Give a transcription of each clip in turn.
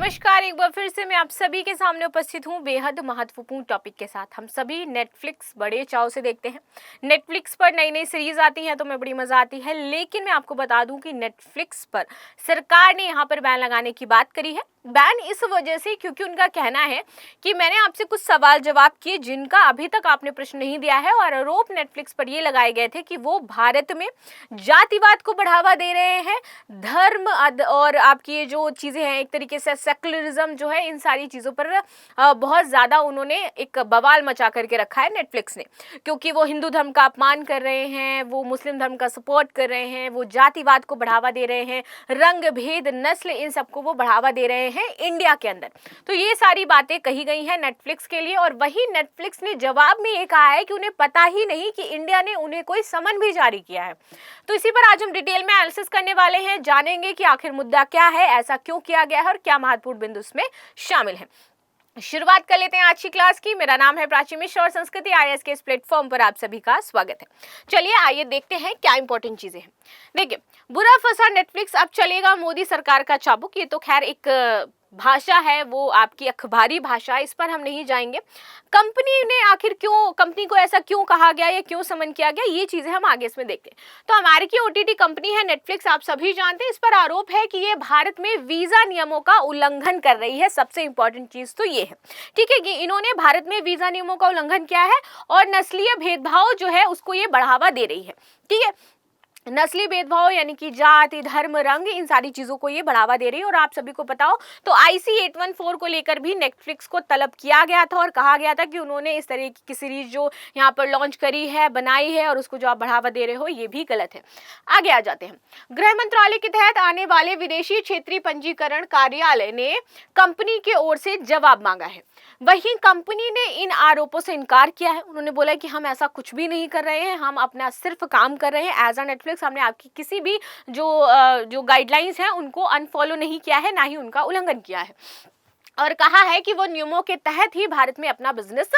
नमस्कार, एक बार फिर से मैं आप सभी के सामने उपस्थित हूँ बेहद महत्वपूर्ण टॉपिक के साथ। हम सभी नेटफ्लिक्स बड़े चाव से देखते हैं। नेटफ्लिक्स पर नई नई सीरीज आती हैं तो हमें बड़ी मजा आती है, लेकिन मैं आपको बता दूं कि नेटफ्लिक्स पर सरकार ने यहाँ पर बैन लगाने की बात करी है। बैन इस वजह से क्योंकि उनका कहना है कि मैंने आपसे कुछ सवाल जवाब किए जिनका अभी तक आपने प्रश्न नहीं दिया है, और आरोप नेटफ्लिक्स पर ये लगाए गए थे कि वो भारत में जातिवाद को बढ़ावा दे रहे हैं, धर्म और आपकी ये जो चीज़ें हैं, एक तरीके से सेकुलरिज्म जो है, इन सारी चीज़ों पर बहुत ज़्यादा उन्होंने एक बवाल मचा करके रखा है नेटफ्लिक्स ने, क्योंकि वो हिंदू धर्म का अपमान कर रहे हैं, वो मुस्लिम धर्म का सपोर्ट कर रहे हैं, वो जातिवाद को बढ़ावा दे रहे हैं, रंग भेद नस्ल इन सबको वो बढ़ावा दे रहे हैं इंडिया के अंदर। तो ये सारी बातें कही गई हैं नेटफ्लिक्स के लिए, और वही नेटफ्लिक्स ने जवाब में ये कहा है कि उन्हें पता ही नहीं कि इंडिया ने उन्हें कोई समन भी जारी किया है। तो इसी पर आज हम डिटेल में एनालिसिस करने वाले हैं, जानेंगे कि आखिर मुद्दा क्या है, ऐसा क्यों किया गया है और क्या महत्वपूर्ण बिंदु इसमें शामिल हैं। शुरुआत कर लेते हैं आज की क्लास की। मेरा नाम है प्राची मिश्र और संस्कृति आईएएस के इस प्लेटफॉर्म पर आप सभी का स्वागत है। चलिए आइए देखते हैं क्या इंपॉर्टेंट चीजें हैं। देखिए, बुरा फंसा नेटफ्लिक्स, अब चलेगा मोदी सरकार का चाबुक। ये तो खैर एक भाषा है, वो आपकी अखबारी भाषा, इस पर हम नहीं जाएंगे। कंपनी ने आखिर क्यों, कंपनी को ऐसा क्यों कहा गया या क्यों समन किया गया, ये चीजें हम आगे इसमें देखते हैं। तो अमेरिकी ओटीटी कंपनी है नेटफ्लिक्स, आप सभी जानते हैं। इस पर आरोप है कि ये भारत में वीजा नियमों का उल्लंघन कर रही है। सबसे इंपॉर्टेंट चीज तो ये है, ठीक है, कि इन्होंने भारत में वीजा नियमों का उल्लंघन किया है और नस्लीय भेदभाव जो है उसको ये बढ़ावा दे रही है। ठीक है, नस्ली भेदभाव यानी कि जाति, धर्म, रंग, इन सारी चीजों को ये बढ़ावा दे रही है। और आप सभी को पता हो तो IC 814 को लेकर भी नेटफ्लिक्स को तलब किया गया था और कहा गया था कि उन्होंने इस तरह की सीरीज जो यहाँ पर लॉन्च करी है, बनाई है, और उसको जो आप बढ़ावा दे रहे हो, ये भी गलत है। आगे आ जाते हैं। गृह मंत्रालय के तहत आने वाले विदेशी क्षेत्रीय पंजीकरण कार्यालय ने कंपनी की ओर से जवाब मांगा है। वहीं कंपनी ने इन आरोपों से इनकार किया है। उन्होंने बोला कि हम ऐसा कुछ भी नहीं कर रहे हैं, हम अपना सिर्फ काम कर रहे हैं। एज अ नेटफ्लिक्स हमने आपकी किसी भी जो गाइडलाइंस हैं उनको अनफॉलो नहीं किया है, ना ही उनका उल्लंघन किया है, और कहा है कि वो नियमों के तहत ही भारत में अपना बिजनेस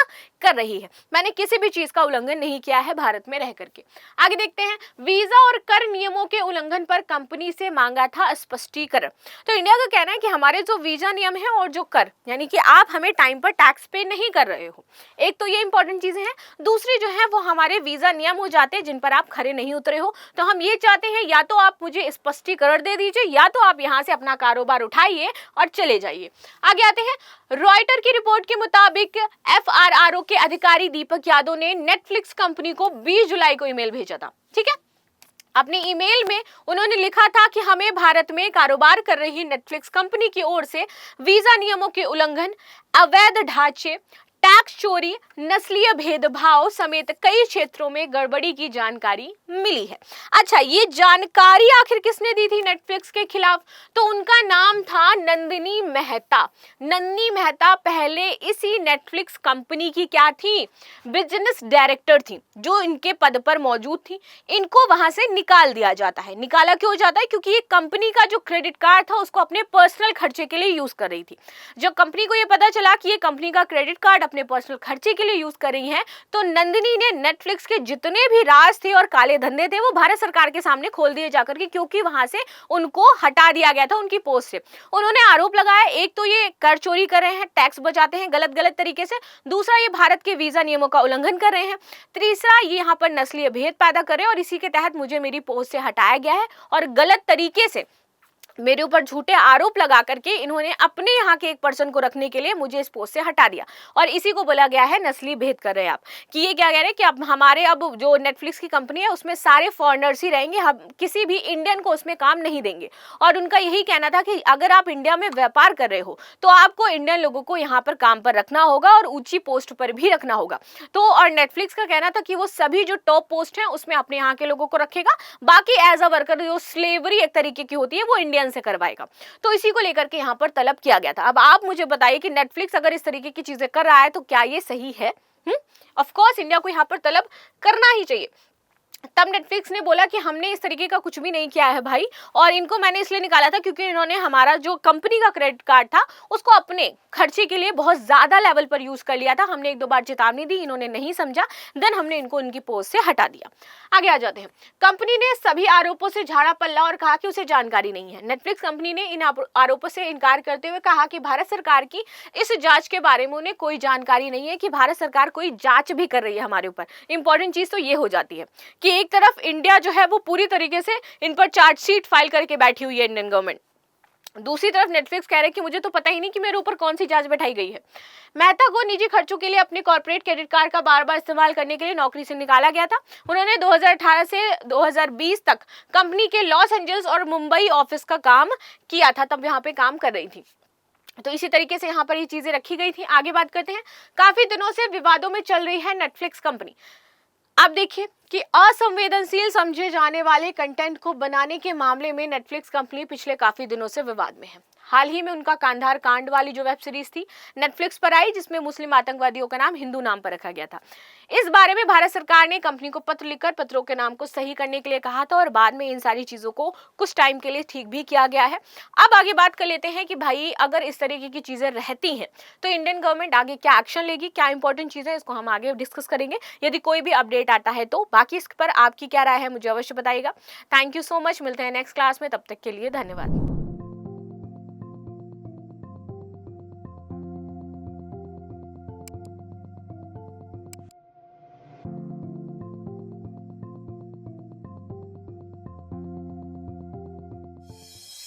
कर रही है। मैंने किसी भी चीज का उल्लंघन नहीं किया है भारत में रह करके। आगे देखते हैं। वीजा और कर नियमों के उल्लंघन पर कंपनी से मांगा था स्पष्टीकरण। तो इंडिया का कहना है कि हमारे जो वीजा नियम है और जो कर, यानी कि आप हमें टाइम पर टैक्स पे नहीं कर रहे हो, एक तो ये इंपॉर्टेंट चीजें हैं। दूसरी जो है वो हमारे वीजा नियम हो जाते हैं जिन पर आप खरे नहीं उतरे हो। तो हम ये चाहते हैं या तो आप मुझे स्पष्टीकरण दे दीजिए, या तो आप यहाँ से अपना कारोबार उठाइए और चले जाइए। आगे आते हैं। रॉयटर की रिपोर्ट के मुताबिक FRRO के अधिकारी दीपक यादव ने नेटफ्लिक्स कंपनी को 20 जुलाई को ईमेल भेजा था। ठीक है, अपने ईमेल में उन्होंने लिखा था कि हमें भारत में कारोबार कर रही नेटफ्लिक्स कंपनी की ओर से वीजा नियमों के उल्लंघन, अवैध ढांचे, टैक्स चोरी, नस्लीय भेदभाव समेत कई क्षेत्रों में गड़बड़ी की जानकारी मिली है। अच्छा, ये जानकारी आखिर किसने दी थी नेटफ्लिक्स के खिलाफ? तो उनका नाम था नंदिनी मेहता। नंदिनी मेहता पहले इसी नेटफ्लिक्स कंपनी की क्या थी? बिजनेस डायरेक्टर थी, जो इनके पद पर मौजूद थी। इनको वहां से निकाल दिया जाता है। निकाला क्यों जाता है? क्योंकि ये कंपनी का जो क्रेडिट कार्ड था उसको अपने पर्सनल खर्चे के लिए यूज कर रही थी। जब कंपनी को ये पता चला कि ये कंपनी का क्रेडिट कार्ड अपने पर्सनल खर्चे के लिए यूज कर रही हैं, तो नंदिनी ने नेटफ्लिक्स के जितने भी राज थे और काले धंधे थे वो भारत सरकार के सामने खोल दिए जाकर के, क्योंकि वहां से उनको हटा दिया गया था उनकी पोस्ट से। उन्होंने आरोप लगाया, एक तो ये कर चोरी कर रहे हैं, टैक्स बचाते हैं गलत गलत तरीके से, दूसरा ये भारत के वीजा नियमों का उल्लंघन कर रहे हैं, तीसरा ये यहाँ पर नस्लीय भेद पैदा कर रहे हैं, और इसी के तहत मुझे मेरी पोस्ट से हटाया गया है, और गलत तरीके से मेरे ऊपर झूठे आरोप लगा करके इन्होंने अपने यहाँ के एक पर्सन को रखने के लिए मुझे इस पोस्ट से हटा दिया। और इसी को बोला गया है नस्ली भेद कर रहे हैं आप, कि ये क्या कह रहे हैं कि अब हमारे अब जो नेटफ्लिक्स की कंपनी है उसमें सारे फॉरेनर्स ही रहेंगे, हम किसी भी इंडियन को उसमें काम नहीं देंगे। और उनका यही कहना था कि अगर आप इंडिया में व्यापार कर रहे हो तो आपको इंडियन लोगों को यहाँ पर काम पर रखना होगा और ऊंची पोस्ट पर भी रखना होगा। तो और नेटफ्लिक्स का कहना था कि वो सभी जो टॉप पोस्ट है उसमें अपने यहाँ के लोगों को रखेगा, बाकी एज अ वर्कर जो स्लेवरी एक तरीके की होती है वो इंडियन से करवाएगा। तो इसी को लेकर के यहां पर तलब किया गया था। अब आप मुझे बताइए कि नेटफ्लिक्स अगर इस तरीके की चीजें कर रहा है तो क्या ये सही है? ऑफ कोर्स इंडिया को यहां पर तलब करना ही चाहिए। तब नेटफ्लिक्स ने बोला कि हमने इस तरीके का कुछ भी नहीं किया है भाई, और इनको मैंने इसलिए निकाला था क्योंकि इन्होंने हमारा जो कंपनी का क्रेडिट कार्ड था उसको अपने खर्चे के लिए बहुत ज्यादा लेवल पर यूज कर लिया था। हमने एक दो बार चेतावनी दी, इन्होंने नहीं समझा, देन हमने इनको इनकी पोस्ट से हटा दिया। आगे आ जाते हैं। कंपनी ने सभी आरोपों से झाड़ा पल्ला और कहा कि उसे जानकारी नहीं है। नेटफ्लिक्स कंपनी ने इन आरोपों से इनकार करते हुए कहा कि भारत सरकार की इस जांच के बारे में उन्हें कोई जानकारी नहीं है, कि भारत सरकार कोई जांच भी कर रही है हमारे ऊपर। इंपॉर्टेंट चीज तो ये हो जाती है कि एक तरफ इंडिया जो है वो पूरी तरीके से इन पर चार्जशीट फाइल करके बैठी हुई है इंडियन गवर्नमेंट, दूसरी तरफ नेटफ्लिक्स कह रहे हैं कि मुझे तो पता ही नहीं कि मेरे ऊपर कौन सी जांच बैठाई गई है। मेहता को निजी खर्चों के लिए अपने कॉर्पोरेट क्रेडिट कार्ड का बार बार इस्तेमाल करने के लिए नौकरी से निकाला गया था। उन्होंने 2018 से 2020 तक कंपनी के लॉस एंजल्स और मुंबई ऑफिस का काम किया था, तब यहाँ पे काम कर रही थी। तो इसी तरीके से यहाँ पर ये चीजें रखी गई थी। आगे बात करते हैं। काफी दिनों से विवादों में चल रही है नेटफ्लिक्स कंपनी। आप देखिए कि असंवेदनशील समझे जाने वाले कंटेंट को बनाने के मामले में नेटफ्लिक्स कंपनी पिछले काफी दिनों से विवाद में है। हाल ही में उनका कांधार कांड वाली जो वेब सीरीज थी नेटफ्लिक्स पर आई, जिसमें मुस्लिम आतंकवादियों का नाम हिंदू नाम पर रखा गया था। इस बारे में भारत सरकार ने कंपनी को पत्र लिखकर पत्रों के नाम को सही करने के लिए कहा था, और बाद में इन सारी चीजों को कुछ टाइम के लिए ठीक भी किया गया है। अब आगे बात कर लेते हैं कि भाई अगर इस तरीके की चीजें रहती हैं तो इंडियन गवर्नमेंट आगे क्या एक्शन लेगी, क्या इंपॉर्टेंट चीजें, इसको हम आगे डिस्कस करेंगे यदि कोई भी अपडेट आता है तो। बाकी इस पर आपकी क्या राय है मुझे अवश्य बताइएगा। थैंक यू सो मच, मिलते हैं नेक्स्ट क्लास में, तब तक के लिए धन्यवाद।